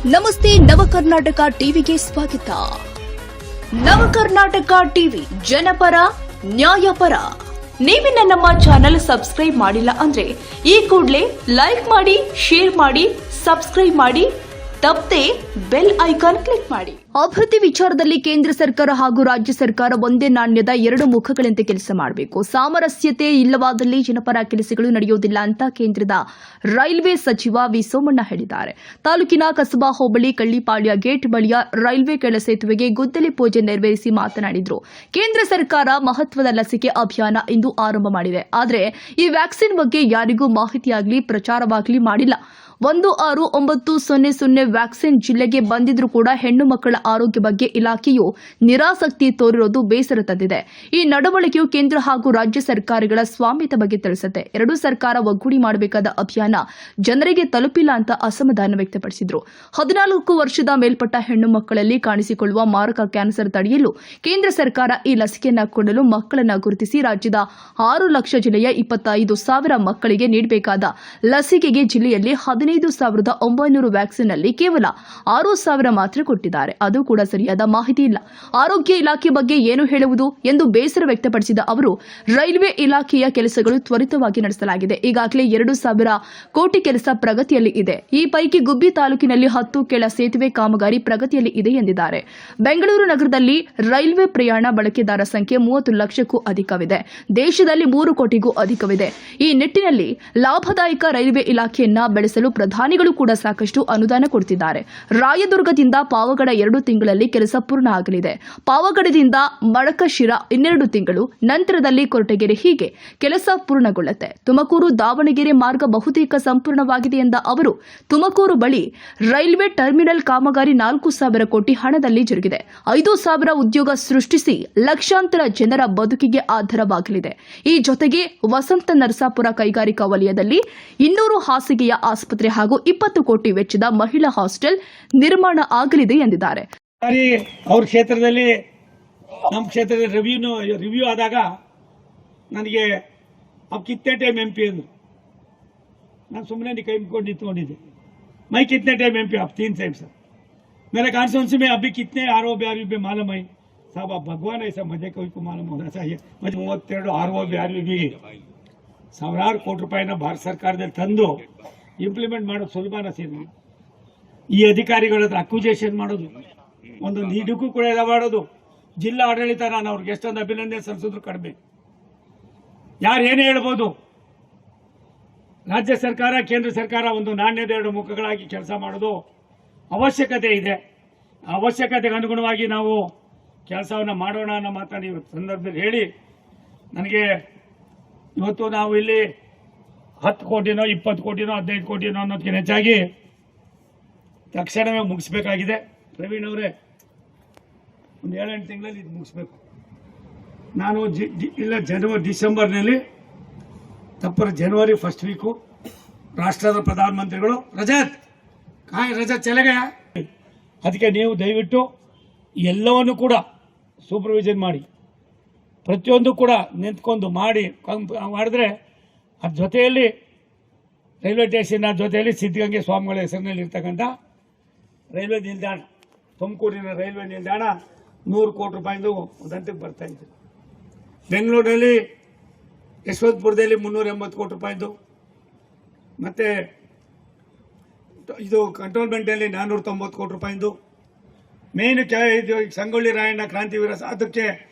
ನಮಸ್ತೆ ನವಕರ್ನಾಟಕ ಟಿವಿಗೆ ಸ್ವಾಗತ. ನವಕರ್ನಾಟಕ ಟಿವಿ ಜನಪರ ನ್ಯಾಯಪರ. ನೀವಿನ್ನ ನಮ್ಮ ಚಾನೆಲ್ ಸಬ್ಸ್ಕ್ರೈಬ್ ಮಾಡಿಲ್ಲ ಅಂದ್ರೆ ಈ ಕೂಡಲೇ ಲೈಕ್ ಮಾಡಿ, ಶೇರ್ ಮಾಡಿ, ಸಬ್ಸ್ಕ್ರೈಬ್ ಮಾಡಿ, ತಪ್ಪದೆ ಬೆಲ್ ಐಕಾನ್ ಕ್ಲಿಕ್ ಮಾಡಿ. ಅಭಿವೃದ್ಧಿ ವಿಚಾರದಲ್ಲಿ ಕೇಂದ್ರ ಸರ್ಕಾರ ಹಾಗೂ ರಾಜ್ಯ ಸರ್ಕಾರ ಒಂದೇ ನಾಣ್ಯದ ಎರಡು ಮುಖಗಳಂತೆ ಕೆಲಸ ಮಾಡಬೇಕು. ಸಾಮರಸ್ಯತೆ ಇಲ್ಲವಾದಲ್ಲಿ ಜನಪರ ಕೆಲಸಗಳು ನಡೆಯುವುದಿಲ್ಲ ಅಂತ ಕೇಂದ್ರದ ರೈಲ್ವೆ ಸಚಿವ ವಿ ಸೋಮಣ್ಣ ಹೇಳಿದ್ದಾರೆ. ತಾಲೂಕಿನ ಕಸಬಾ ಹೋಬಳಿ ಕಳ್ಳಿಪಾಳ್ಯ ಗೇಟ್ ಬಳಿಯ ರೈಲ್ವೆ ಕೆಳ ಸೇತುವೆಗೆ ಗುದ್ದಲಿ ಪೂಜೆ ನೆರವೇರಿಸಿ ಮಾತನಾಡಿದರು. ಕೇಂದ್ರ ಸರ್ಕಾರ ಮಹತ್ವದ ಲಸಿಕೆ ಅಭಿಯಾನ ಇಂದು ಆರಂಭ ಮಾಡಿದೆ. ಆದರೆ ಈ ವ್ಯಾಕ್ಸಿನ್ ಬಗ್ಗೆ ಯಾರಿಗೂ ಮಾಹಿತಿಯಾಗಲಿ ಪ್ರಚಾರವಾಗಲಿ ಮಾಡಿಲ್ಲ. 16-900 ವ್ಯಾಕ್ಸಿನ್ ಜಿಲ್ಲೆಗೆ ಬಂದಿದ್ರೂ ಕೂಡ ಹೆಣ್ಣು ಮಕ್ಕಳ ಆರೋಗ್ಯ ಬಗ್ಗೆ ಇಲಾಖೆಯು ನಿರಾಸಕ್ತಿ ತೋರಿರುವುದು ಬೇಸರ ತಂದಿದೆ. ಈ ನಡವಳಿಕೆಯು ಕೇಂದ್ರ ಹಾಗೂ ರಾಜ್ಯ ಸರ್ಕಾರಗಳ ಸ್ವಾಮ್ಯತೆ ಬಗ್ಗೆ ತಿಳಿಸುತ್ತೆ. ಎರಡೂ ಸರ್ಕಾರ ಒಗ್ಗೂಡಿ ಮಾಡಬೇಕಾದ ಅಭಿಯಾನ ಜನರಿಗೆ ತಲುಪಿಲ್ಲ ಅಂತ ಅಸಮಾಧಾನ ವ್ಯಕ್ತಪಡಿಸಿದರು. 14 ವರ್ಷದ ಮೇಲ್ಪಟ್ಟ ಹೆಣ್ಣು ಮಕ್ಕಳಲ್ಲಿ ಕಾಣಿಸಿಕೊಳ್ಳುವ ಮಾರಕ ಕ್ಯಾನ್ಸರ್ ತಡೆಯಲು ಕೇಂದ್ರ ಸರ್ಕಾರ ಈ ಲಸಿಕೆಯನ್ನು ಕೊಡಲು ಮಕ್ಕಳನ್ನು ಗುರುತಿಸಿ ರಾಜ್ಯದ 6 ಲಕ್ಷ ಜಿಲ್ಲೆಯ 25,000 ಮಕ್ಕಳಿಗೆ ನೀಡಬೇಕಾದ ಲಸಿಕೆಗೆ ಜಿಲ್ಲೆಯಲ್ಲಿ 15,900 ವ್ಯಾಕ್ಸಿನ್ ನಲ್ಲಿ ಕೇವಲ 6,000 ಮಾತ್ರ ಕೊಟ್ಟಿದ್ದಾರೆ. ಅದು ಕೂಡ ಸರಿಯಾದ ಮಾಹಿತಿ ಇಲ್ಲ. ಆರೋಗ್ಯ ಇಲಾಖೆ ಬಗ್ಗೆ ಏನು ಹೇಳುವುದು ಎಂದು ಬೇಸರ ವ್ಯಕ್ತಪಡಿಸಿದ ಅವರು, ರೈಲ್ವೆ ಇಲಾಖೆಯ ಕೆಲಸಗಳು ತ್ವರಿತವಾಗಿ ನಡೆಸಲಾಗಿದೆ. ಈಗಾಗಲೇ 2,000 ಕೋಟಿ ಕೆಲಸ ಪ್ರಗತಿಯಲ್ಲಿ ಇದೆ. ಈ ಪೈಕಿ ಗುಬ್ಬಿ ತಾಲೂಕಿನಲ್ಲಿ 10 ಕೆಳ ಸೇತುವೆ ಕಾಮಗಾರಿ ಪ್ರಗತಿಯಲ್ಲಿ ಇದೆ ಎಂದಿದ್ದಾರೆ. ಬೆಂಗಳೂರು ನಗರದಲ್ಲಿ ರೈಲ್ವೆ ಪ್ರಯಾಣ ಬಳಕೆದಾರ ಸಂಖ್ಯೆ 30 ಲಕ್ಷಕ್ಕೂ ಅಧಿಕವಿದೆ. ದೇಶದಲ್ಲಿ 3 ಕೋಟಿಗೂ ಅಧಿಕವಿದೆ. ಈ ನಿಟ್ಟಿನಲ್ಲಿ ಲಾಭದಾಯಕ ರೈಲ್ವೆ ಇಲಾಖೆಯನ್ನ ಬೆಳೆಸಲು ಪ್ರಧಾನಿಗಳು ಕೂಡ ಸಾಕಷ್ಟು ಅನುದಾನ ಕೊಡುತ್ತಿದ್ದಾರೆ. ರಾಯದುರ್ಗದಿಂದ ಪಾವಗಡ 2 ತಿಂಗಳಲ್ಲಿ ಕೆಲಸ ಪೂರ್ಣ ಆಗಲಿದೆ. ಪಾವಗಡದಿಂದ ಮಡಕಶಿರ 12 ತಿಂಗಳು, ನಂತರದಲ್ಲಿ ಕೊರಟಗೆರೆ, ಹೀಗೆ ಕೆಲಸ ಪೂರ್ಣಗೊಳ್ಳುತ್ತೆ. ತುಮಕೂರು ದಾವಣಗೆರೆ ಮಾರ್ಗ ಬಹುತೇಕ ಸಂಪೂರ್ಣವಾಗಿದೆ ಎಂದ ಅವರು, ತುಮಕೂರು ಬಳಿ ರೈಲ್ವೆ ಟರ್ಮಿನಲ್ ಕಾಮಗಾರಿ 4,000 ಕೋಟಿ ಹಣದಲ್ಲಿ ಜರುಗಿದೆ. 5,000 ಉದ್ಯೋಗ ಸೃಷ್ಟಿಸಿ ಲಕ್ಷಾಂತರ ಜನರ ಬದುಕಿಗೆ ಆಧಾರವಾಗಲಿದೆ. ಈ ಜೊತೆಗೆ ವಸಂತ ನರಸಾಪುರ ಕೈಗಾರಿಕಾ ವಲಯದಲ್ಲಿ 200 ಹಾಸಿಗೆಯ ಆಸ್ಪತ್ರೆ ಹಾಗೂ 20 ಕೋಟಿ ವೆಚ್ಚದ ಮಹಿಳಾ ಹಾಸ್ಟೆಲ್ ನಿರ್ಮಾಣ ಆಗಲಿದೆ ಎಂದಿದ್ದಾರೆ. ಅವ್ರ ಕ್ಷೇತ್ರದಲ್ಲಿ ನಮ್ಮ ಕ್ಷೇತ್ರದಲ್ಲಿ ರಿವ್ಯೂ ಆದಾಗ ನನಗೆ अब कितने टाइम एमपी अंदर मैं सुमने कई निंत्ಕೊಂಡಿದ್ದೆ मैं कितने टाइम एमपी अब 3 टाइम सर मेरे कॉन्स्टिट्यूंसी में अभी कितने आरओ बीआरवी पे मालूम है साहब अब भगवान ऐसा मजे कोई को मालूम होना चाहिए मुझे 32 आरओ बीआरवी भी ಸಾವಿರಾರು ಕೋಟಿ ರೂಪಾಯಿನ ಭಾರತ ಸರ್ಕಾರದಲ್ಲಿ ತಂದು ಇಂಪ್ಲಿಮೆಂಟ್ ಮಾಡೋದು ಸುಲಭನ ಸೇರಿ ಈ ಅಧಿಕಾರಿಗಳ ಹತ್ರ ಅಕ್ವಿಜೇಷನ್ ಮಾಡೋದು ಒಂದೊಂದು ಇದಕ್ಕೂ ಕೂಡ ಮಾಡೋದು ಜಿಲ್ಲಾ ಆಡಳಿತ ನಾನು ಅವ್ರಿಗೆ ಎಷ್ಟೊಂದು ಅಭಿನಂದನೆ ಸಲ್ಲಿಸಿದ್ರು ಕಡಿಮೆ. ಯಾರು ಏನೇ ಹೇಳ್ಬೋದು, ರಾಜ್ಯ ಸರ್ಕಾರ ಕೇಂದ್ರ ಸರ್ಕಾರ ಒಂದು ನಾಣ್ಯದ ಎರಡು ಮುಖಗಳಾಗಿ ಕೆಲಸ ಮಾಡೋದು ಅವಶ್ಯಕತೆ ಇದೆ. ಅವಶ್ಯಕತೆಗೆ ಅನುಗುಣವಾಗಿ ನಾವು ಕೆಲಸವನ್ನು ಮಾಡೋಣ ಅನ್ನೋ ಮಾತನ್ನು ಈ ಸಂದರ್ಭದಲ್ಲಿ ಹೇಳಿ, ನನಗೆ ಇವತ್ತು ನಾವು ಇಲ್ಲಿ 10 ಕೋಟಿನೋ 20 ಕೋಟಿನೋ 15 ಕೋಟಿನೋ ಅನ್ನೋದಕ್ಕಿಂತ ಹೆಚ್ಚಾಗಿ ತಕ್ಷಣವೇ ಮುಗಿಸ್ಬೇಕಾಗಿದೆ. ಪ್ರವೀಣ್ ಅವರೇ, ಒಂದು 7-8 ತಿಂಗಳಲ್ಲಿ ಇದು ಮುಗಿಸ್ಬೇಕು. ನಾನು ಇಲ್ಲ ಡಿಸೆಂಬರ್ನಲ್ಲಿ ತಪ್ಪರ ಜನವರಿ ಫಸ್ಟ್ ವೀಕು ರಾಷ್ಟ್ರದ ಪ್ರಧಾನಮಂತ್ರಿಗಳು ರಜತ್ ಚಲೆಗೆ, ಅದಕ್ಕೆ ನೀವು ದಯವಿಟ್ಟು ಎಲ್ಲವನ್ನು ಕೂಡ ಸೂಪರ್ವಿಷನ್ ಮಾಡಿ ಪ್ರತಿಯೊಂದು ಕೂಡ ನಿಂತ್ಕೊಂಡು ಮಾಡಿದ್ರೆ ಅದ್ರ ಜೊತೆಯಲ್ಲಿ ರೈಲ್ವೆ ಸ್ಟೇಷನ್ ಜೊತೆಯಲ್ಲಿ ಸಿದ್ಧಗಂಗೆ ಸ್ವಾಮಿಗಳ ಹೆಸರಿನಲ್ಲಿ ಇರ್ತಕ್ಕಂಥ ರೈಲ್ವೆ ನಿಲ್ದಾಣ, ತುಮಕೂರಿನ ರೈಲ್ವೆ ನಿಲ್ದಾಣ 100 ಕೋಟಿ ರೂಪಾಯಿದು ಒಂದು ಹಂತಕ್ಕೆ ಬರ್ತಾ ಇದೆ. ಬೆಂಗಳೂರಿನಲ್ಲಿ ಯಶವಂತಪುರದಲ್ಲಿ 380 ಕೋಟಿ ರೂಪಾಯಿದು, ಮತ್ತೆ ಇದು ಕಂಟೋನ್ಮೆಂಟಲ್ಲಿ 490 ಕೋಟಿ ರೂಪಾಯಿದು, ಮೇನ್ ಇದು ಸಂಗೊಳ್ಳಿ ರಾಯಣ್ಣ ಕ್ರಾಂತಿವೀರ ಅದಕ್ಕೆ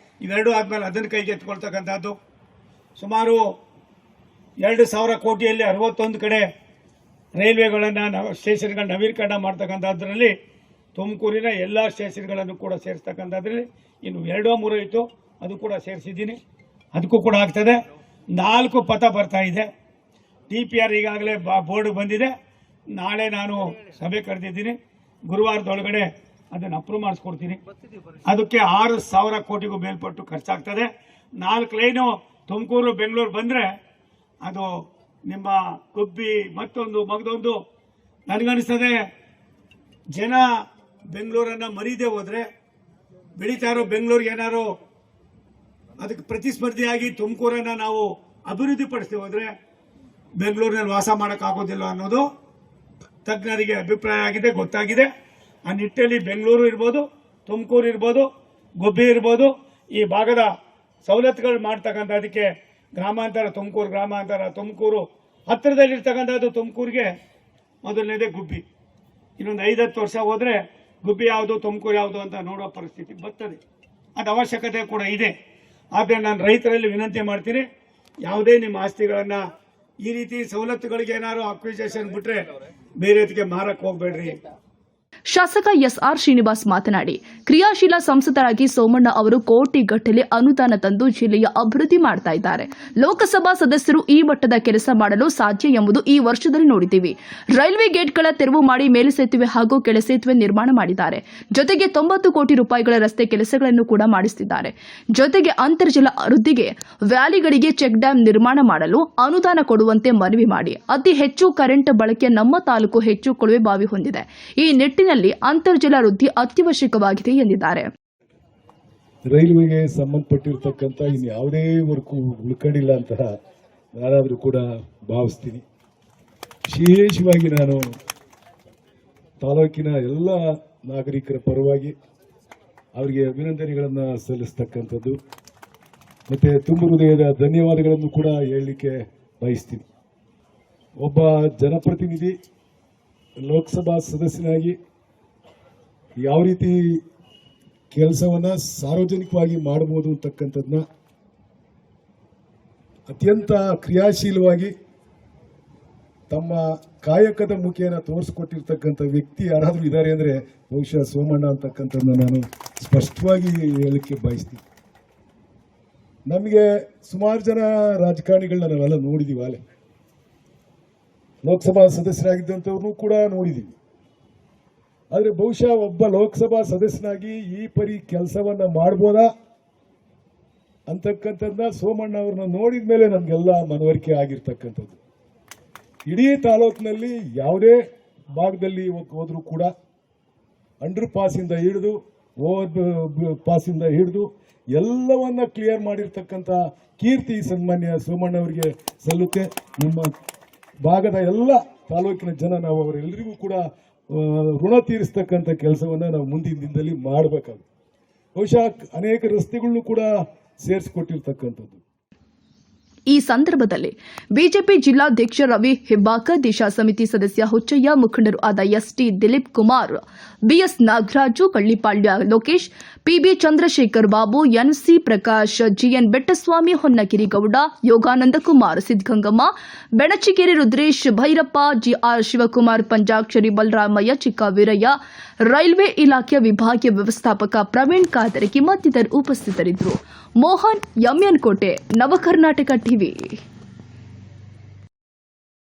ಇವೆರಡೂ ಆದ್ಮೇಲೆ ಅದನ್ನು ಕೈಗೆ ಎತ್ಕೊಳ್ತಕ್ಕಂಥದ್ದು. ಸುಮಾರು 2,000 ಕೋಟಿಯಲ್ಲಿ 61 ಕಡೆ ರೈಲ್ವೆಗಳನ್ನು ಸ್ಟೇಷನ್ಗಳ ನವೀಕರಣ ಮಾಡ್ತಕ್ಕಂಥದ್ರಲ್ಲಿ ತುಮಕೂರಿನ ಎಲ್ಲ ಸ್ಟೇಷನ್ಗಳನ್ನು ಕೂಡ ಸೇರಿಸ್ತಕ್ಕಂಥದ್ರಲ್ಲಿ ಇನ್ನು 2-3 ಇತ್ತು, ಅದು ಕೂಡ ಸೇರಿಸಿದ್ದೀನಿ. ಅದಕ್ಕೂ ಕೂಡ ಆಗ್ತದೆ. 4 ಪಥ ಬರ್ತಾ ಇದೆ. DPR ಈಗಾಗಲೇ ಬೋರ್ಡ್ ಬಂದಿದೆ. ನಾಳೆ ನಾನು ಸಭೆ ಕರೆದಿದ್ದೀನಿ. ಗುರುವಾರದೊಳಗಡೆ ಅದನ್ನು ಅಪ್ರೂವ್ ಮಾಡಿಸ್ಕೊಡ್ತೀನಿ. ಅದಕ್ಕೆ 6,000 ಕೋಟಿಗೂ ಮೇಲ್ಪಟ್ಟು ಖರ್ಚಾಗ್ತದೆ. 4 ಲೈನು ತುಮಕೂರು ಬೆಂಗಳೂರು ಬಂದರೆ ಅದು ನಿಮ್ಮ ಗುಬ್ಬಿ ಮಗದೊಂದು ನನಗನ್ನಿಸ್ತದೆ. ಜನ ಬೆಂಗಳೂರನ್ನು ಮರೀದೇ ಹೋದ್ರೆ, ಬೆಳೀತಾ ಇರೋ ಬೆಂಗಳೂರಿಗೆ ಏನಾರು ಅದಕ್ಕೆ ಪ್ರತಿಸ್ಪರ್ಧಿಯಾಗಿ ತುಮಕೂರನ್ನು ನಾವು ಅಭಿವೃದ್ಧಿ ಪಡಿಸ್ತೀವಿ ಹೋದ್ರೆ ಬೆಂಗಳೂರಿನಲ್ಲಿ ವಾಸ ಮಾಡೋಕ್ಕಾಗೋದಿಲ್ಲ ಅನ್ನೋದು ತಜ್ಞರಿಗೆ ಅಭಿಪ್ರಾಯ ಆಗಿದೆ, ಗೊತ್ತಾಗಿದೆ. ಆ ನಿಟ್ಟಿನಲ್ಲಿ ಬೆಂಗಳೂರು ಇರ್ಬೋದು, ತುಮಕೂರು ಇರ್ಬೋದು, ಗುಬ್ಬಿ ಇರ್ಬೋದು, ಈ ಭಾಗದ ಸವಲತ್ತುಗಳು ಮಾಡ್ತಕ್ಕಂಥದಕ್ಕೆ ಗ್ರಾಮಾಂತರ ತುಮಕೂರು, ಗ್ರಾಮಾಂತರ ತುಮಕೂರು ಹತ್ತಿರದಲ್ಲಿರ್ತಕ್ಕಂಥದ್ದು ತುಮಕೂರಿಗೆ ಮೊದಲನೇದೇ ಗುಬ್ಬಿ. ಇನ್ನೊಂದು 5-10 ವರ್ಷ ಹೋದರೆ ಗುಬ್ಬಿ ಯಾವುದು ತುಮಕೂರು ಯಾವುದು ಅಂತ ನೋಡೋ ಪರಿಸ್ಥಿತಿ ಬರ್ತದೆ. ಅದು ಅವಶ್ಯಕತೆ ಕೂಡ ಇದೆ. ಆದರೆ ನಾನು ರೈತರಲ್ಲಿ ವಿನಂತಿ ಮಾಡ್ತೀನಿ, ಯಾವುದೇ ನಿಮ್ಮ ಆಸ್ತಿಗಳನ್ನು ಈ ರೀತಿ ಸವಲತ್ತುಗಳಿಗೆ ಏನಾದ್ರು ಅಕ್ವಿಜೇಷನ್ ಬಿಟ್ರೆ ಬೇರೆ ರೀತಿಗೆ ಮಾರಕ್ಕೆ ಹೋಗ್ಬೇಡ್ರಿ. ಶಾಸಕ ಎಸ್ಆರ್ ಶ್ರೀನಿವಾಸ್ ಮಾತನಾಡಿ, ಕ್ರಿಯಾಶೀಲ ಸಂಸದರಾಗಿ ಸೋಮಣ್ಣ ಅವರು ಕೋಟಿಗಟ್ಟಲೆ ಅನುದಾನ ತಂದು ಜಿಲ್ಲೆಯ ಅಭಿವೃದ್ಧಿ ಮಾಡ್ತಾ ಇದ್ದಾರೆ. ಲೋಕಸಭಾ ಸದಸ್ಯರು ಈ ಮಟ್ಟದ ಕೆಲಸ ಮಾಡಲು ಸಾಧ್ಯ ಎಂಬುದು ಈ ವರ್ಷದಲ್ಲಿ ನೋಡಿದ್ದೀವಿ. ರೈಲ್ವೆ ಗೇಟ್ಗಳ ತೆರವು ಮಾಡಿ ಮೇಲ್ಸೇತುವೆ ಹಾಗೂ ಕೆಳಸೇತುವೆ ನಿರ್ಮಾಣ ಮಾಡಿದ್ದಾರೆ. ಜೊತೆಗೆ 90 ಕೋಟಿ ರೂಪಾಯಿಗಳ ರಸ್ತೆ ಕೆಲಸಗಳನ್ನು ಕೂಡ ಮಾಡಿಸುತ್ತಿದ್ದಾರೆ. ಜೊತೆಗೆ ಅಂತರ್ಜಲ ವೃದ್ಧಿಗೆ ವ್ಯಾಲಿಗಳಿಗೆ ಚೆಕ್ ಡ್ಯಾಂ ನಿರ್ಮಾಣ ಮಾಡಲು ಅನುದಾನ ಕೊಡುವಂತೆ ಮನವಿ ಮಾಡಿ. ಅತಿ ಹೆಚ್ಚು ಕರೆಂಟ್ ಬಳಕೆ ನಮ್ಮ ತಾಲೂಕು ಹೆಚ್ಚು ಕೊಳವೆ ಬಾವಿ ಹೊಂದಿದೆ. ಈ ನಿಟ್ಟಿನಲ್ಲಿ ಅಂತರ್ಜಲ ವೃದ್ಧಿ ಅತ್ಯವಶ್ಯಕವಾಗಿದೆ ಎಂದಿದ್ದಾರೆ. ರೈಲ್ವೆಗೆ ಸಂಬಂಧಪಟ್ಟಿರ್ತಕ್ಕಂಥ ಇನ್ಯಾವುದೇ ವರ್ಕು ಉಳ್ಕೊಂಡಿಲ್ಲ ಅಂತ ನಾನಾದರೂ ಕೂಡ ಭಾವಿಸ್ತೀನಿ. ವಿಶೇಷವಾಗಿ ನಾನು ತಾಲೂಕಿನ ಎಲ್ಲ ನಾಗರಿಕರ ಪರವಾಗಿ ಅವರಿಗೆ ಅಭಿನಂದನೆಗಳನ್ನು ಸಲ್ಲಿಸ್ತಕ್ಕಂಥದ್ದು ಮತ್ತು ತುಂಬ ಹೃದಯದ ಧನ್ಯವಾದಗಳನ್ನು ಕೂಡ ಹೇಳಲಿಕ್ಕೆ ಬಯಸ್ತೀನಿ. ಒಬ್ಬ ಜನಪ್ರತಿನಿಧಿ ಲೋಕಸಭಾ ಸದಸ್ಯನಾಗಿ ಯಾವ ರೀತಿ ಕೆಲಸವನ್ನು ಸಾರ್ವಜನಿಕವಾಗಿ ಮಾಡಬಹುದು ಅಂತಕ್ಕಂಥದ್ದನ್ನ ಅತ್ಯಂತ ಕ್ರಿಯಾಶೀಲವಾಗಿ ತಮ್ಮ ಕಾಯಕದ ಮುಖೇನ ತೋರಿಸ್ಕೊಟ್ಟಿರ್ತಕ್ಕಂಥ ವ್ಯಕ್ತಿ ಯಾರಾದರೂ ಇದ್ದಾರೆ ಅಂದರೆ ಬಹುಶಃ ಸೋಮಣ್ಣ ಅಂತಕ್ಕಂಥದ್ದನ್ನ ನಾನು ಸ್ಪಷ್ಟವಾಗಿ ಹೇಳಲಿಕ್ಕೆ ಬಯಸ್ತೀನಿ. ನಮಗೆ ಸುಮಾರು ಜನ ರಾಜಕಾರಣಿಗಳನ್ನ ನಾವೆಲ್ಲ ನೋಡಿದ್ದೀವಿ. ಅಲ್ಲೇ ಲೋಕಸಭಾ ಸದಸ್ಯರಾಗಿದ್ದಂಥವ್ರನ್ನೂ ಕೂಡ ನೋಡಿದ್ದೀವಿ. ಆದರೆ ಬಹುಶಃ ಒಬ್ಬ ಲೋಕಸಭಾ ಸದಸ್ಯನಾಗಿ ಈ ಪರಿ ಕೆಲಸವನ್ನ ಮಾಡ್ಬೋದಾ ಅಂತಕ್ಕಂಥದ್ದನ್ನ ಸೋಮಣ್ಣ ಅವ್ರನ್ನ ನೋಡಿದ ಮೇಲೆ ನಮಗೆಲ್ಲ ಮನವರಿಕೆ ಆಗಿರ್ತಕ್ಕಂಥದ್ದು. ಇಡೀ ತಾಲೂಕಿನಲ್ಲಿ ಯಾವುದೇ ಭಾಗದಲ್ಲಿ ಹೋದ್ರೂ ಕೂಡ ಅಂಡರ್ ಪಾಸಿಂದ ಹಿಡಿದು ಓವರ್ ಪಾಸಿಂದ ಹಿಡಿದು ಎಲ್ಲವನ್ನ ಕ್ಲಿಯರ್ ಮಾಡಿರ್ತಕ್ಕಂಥ ಕೀರ್ತಿ ಸನ್ಮಾನ್ಯ ಸೋಮಣ್ಣ ಅವರಿಗೆ ಸಲ್ಲುತ್ತೆ. ನಮ್ಮ ಭಾಗದ ಎಲ್ಲ ತಾಲೂಕಿನ ಜನ ನಾವು ಅವರೆಲ್ಲರಿಗೂ ಕೂಡ ಋಣ ತೀರಿಸ್ತಕ್ಕಂಥ ಕೆಲಸವನ್ನು ನಾವು ಮುಂದಿನ ದಿನದಲ್ಲಿ ಮಾಡಬೇಕಾಗುತ್ತೆ. ಬಹುಶಃ ಅನೇಕ ರಸ್ತೆಗಳನ್ನು ಕೂಡ ಸೇರಿಸಿಕೊಟ್ಟಿರ್ತಕ್ಕಂಥದ್ದು. ಈ ಸಂದರ್ಭದಲ್ಲಿ ಬಿಜೆಪಿ ಜಿಲ್ಲಾಧ್ಯಕ್ಷ ರವಿ ಹೆಬ್ಬಾಕ, ದಿಶಾ ಸಮಿತಿ ಸದಸ್ಯ ಹುಚ್ಚಯ್ಯ, ಮುಖಂಡರು ಆದ ST Dileep Kumar, BS Nagaraju, Kallipalya Lokesh, PB Chandrashekar Babu, NC Prakash, GN Bettaswamy, Honnagiri Gowda, Yogananda Kumar, Siddagangamma, Benachigeri Rudresh, Bhairappa, GR Shivakumar, Panchakshari Balaramaiah, Chikkaveeraiah, railway ಇಲಾಖೆಯ ವಿಭಾಗೀಯ ವ್ಯವಸ್ಥಾಪಕ ಪ್ರವೀಣ್ ಕಾದರಗಿ ಮತ್ತಿತರರು ಉಪಸ್ಥಿತರಿದ್ದರು. ಮೋಹನ್, ಎಂಎನ್ ಕೋಟೆ, ನವಕರ್ನಾಟಕ ಟಿವಿ.